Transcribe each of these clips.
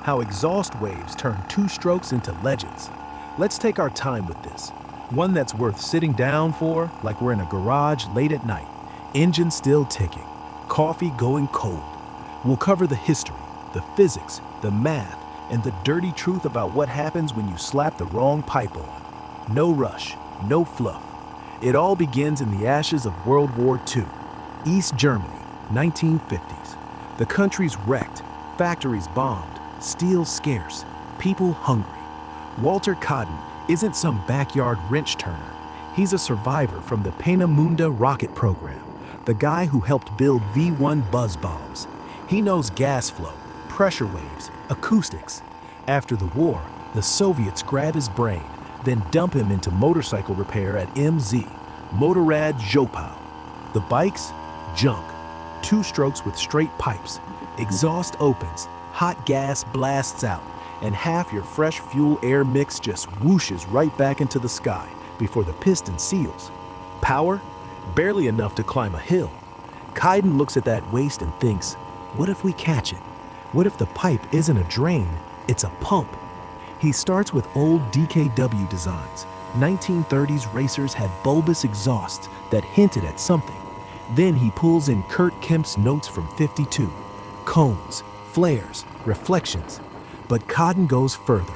how exhaust waves turn two strokes into legends. Let's take our time with this. One that's worth sitting down for, like we're in a garage late at night. Engine still ticking, coffee going cold. We'll cover the history, the physics, the math, and the dirty truth about what happens when you slap the wrong pipe on. No rush, no fluff. It all begins in the ashes of World War II. East Germany, 1950s. The country's wrecked, factories bombed, steel scarce, people hungry. Walter Cotton isn't some backyard wrench turner. He's a survivor from the Peenemünde rocket program, the guy who helped build V-1 buzz bombs. He knows gas flow, pressure waves, acoustics. After the war, the Soviets grab his brain, then dump him into motorcycle repair at MZ, Motorrad Zschopau. The bikes? Junk. Two strokes with straight pipes. Exhaust opens, hot gas blasts out, and half your fresh fuel-air mix just whooshes right back into the sky before the piston seals. Power? Barely enough to climb a hill. Kaiden looks at that waste and thinks, what if we catch it? What if the pipe isn't a drain, it's a pump? He starts with old DKW designs. 1930s racers had bulbous exhausts that hinted at something. Then he pulls in Kurt Kemp's notes from '52. Cones, flares, reflections. But Cotton goes further.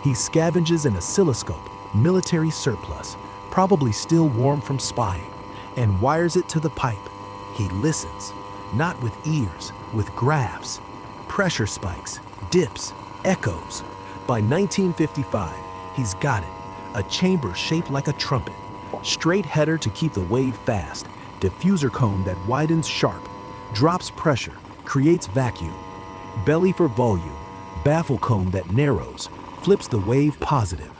He scavenges an oscilloscope, military surplus, probably still warm from spying, and wires it to the pipe. He listens, not with ears, with graphs. Pressure spikes, dips, echoes. By 1955, he's got it. A chamber shaped like a trumpet. Straight header to keep the wave fast. Diffuser cone that widens sharp. Drops pressure, creates vacuum. Belly for volume. Baffle cone that narrows, flips the wave positive.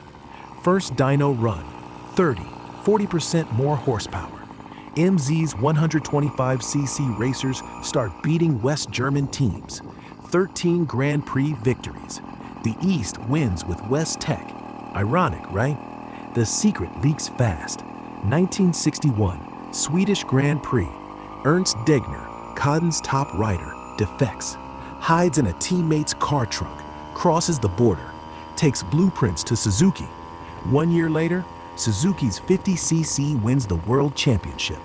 First dyno run, 40% more horsepower. MZ's 125cc racers start beating West German teams. 13 Grand Prix victories. The East wins with West Tech. Ironic, right? The secret leaks fast. 1961, Swedish Grand Prix. Ernst Degner, Cotton's top rider, defects. Hides in a teammate's car trunk, crosses the border, takes blueprints to Suzuki. 1 year later, Suzuki's 50cc wins the World Championship.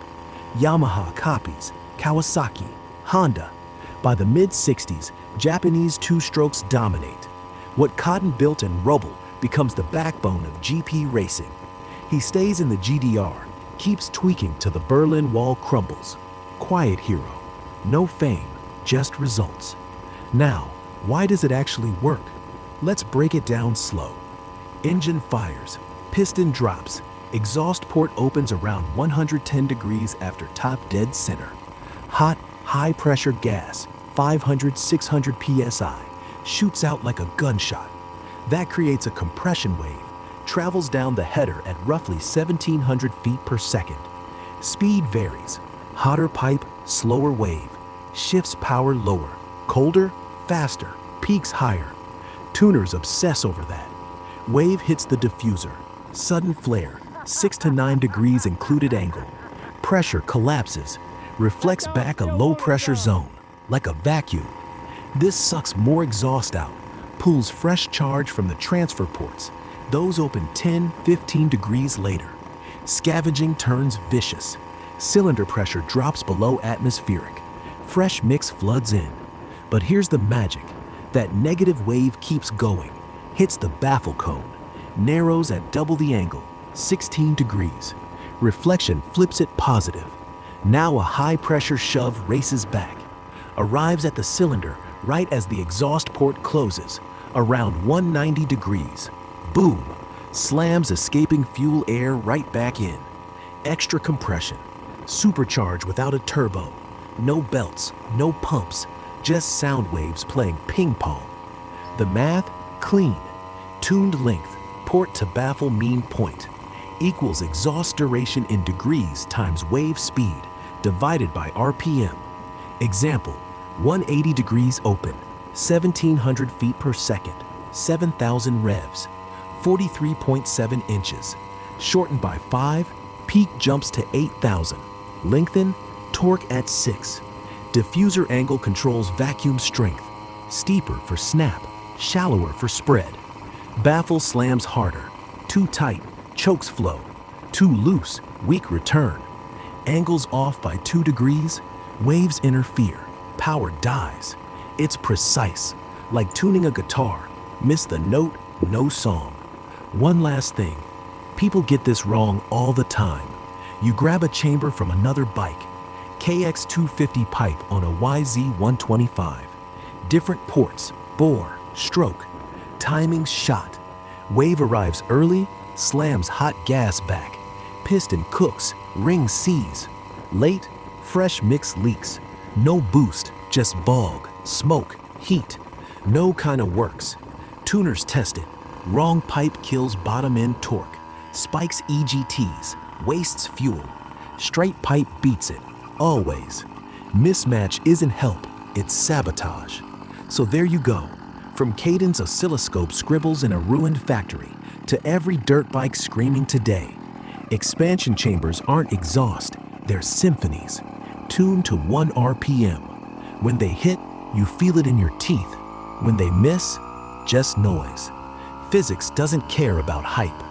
Yamaha copies, Kawasaki, Honda. By the mid-60s, Japanese two-strokes dominate. What Cotton built in rubble becomes the backbone of GP racing. He stays in the GDR, keeps tweaking till the Berlin Wall crumbles. Quiet hero, no fame, just results. Now, why does it actually work? Let's break it down slow. Engine fires, piston drops, exhaust port opens around 110 degrees after top dead center. Hot, high-pressure gas, 500-600 psi, shoots out like a gunshot. That creates a compression wave, travels down the header at roughly 1,700 feet per second. Speed varies. Hotter pipe, slower wave. Shifts power lower. Colder, faster, peaks higher. Tuners obsess over that. Wave hits the diffuser. Sudden flare, 6 to 9 degrees included angle. Pressure collapses, reflects back a low-pressure zone, like a vacuum. This sucks more exhaust out, pulls fresh charge from the transfer ports. Those open 10, 15 degrees later. Scavenging turns vicious. Cylinder pressure drops below atmospheric. Fresh mix floods in. But here's the magic. That negative wave keeps going, hits the baffle cone, narrows at double the angle, 16 degrees. Reflection flips it positive. Now a high-pressure shove races back, arrives at the cylinder right as the exhaust port closes, around 190 degrees. Boom! Slams escaping fuel air right back in. Extra compression. Supercharged without a turbo. No belts, no pumps, just sound waves playing ping pong. The math? Clean. Tuned length, port to baffle mean point, equals exhaust duration in degrees times wave speed, divided by RPM. Example, 180 degrees open, 1,700 feet per second, 7,000 revs, 43.7 inches. Shortened by 5, peak jumps to 8,000. Lengthen, torque at 6. Diffuser angle controls vacuum strength. Steeper for snap. shallower for spread. Baffle slams harder. Too tight, chokes flow. Too loose, weak return. Angles off by 2 degrees, waves interfere, power dies. It's precise, like tuning a guitar. Miss the note, no song. One last thing, people get this wrong all the time. You grab a chamber from another bike, KX250 pipe on a YZ125. Different ports, bore, stroke, timing shot. Wave arrives early, slams hot gas back. Piston cooks, ring sees. Late, fresh mix leaks. No boost, just bog, smoke, heat. No kinda works. Tuners test it. Wrong pipe kills bottom end torque. Spikes EGTs, wastes fuel. Straight pipe beats it, always. Mismatch isn't help, it's sabotage. So there you go. From Cadence oscilloscope scribbles in a ruined factory to every dirt bike screaming today. Expansion chambers aren't exhaust, they're symphonies, tuned to 1 RPM. When they hit, you feel it in your teeth. When they miss, just noise. Physics doesn't care about hype.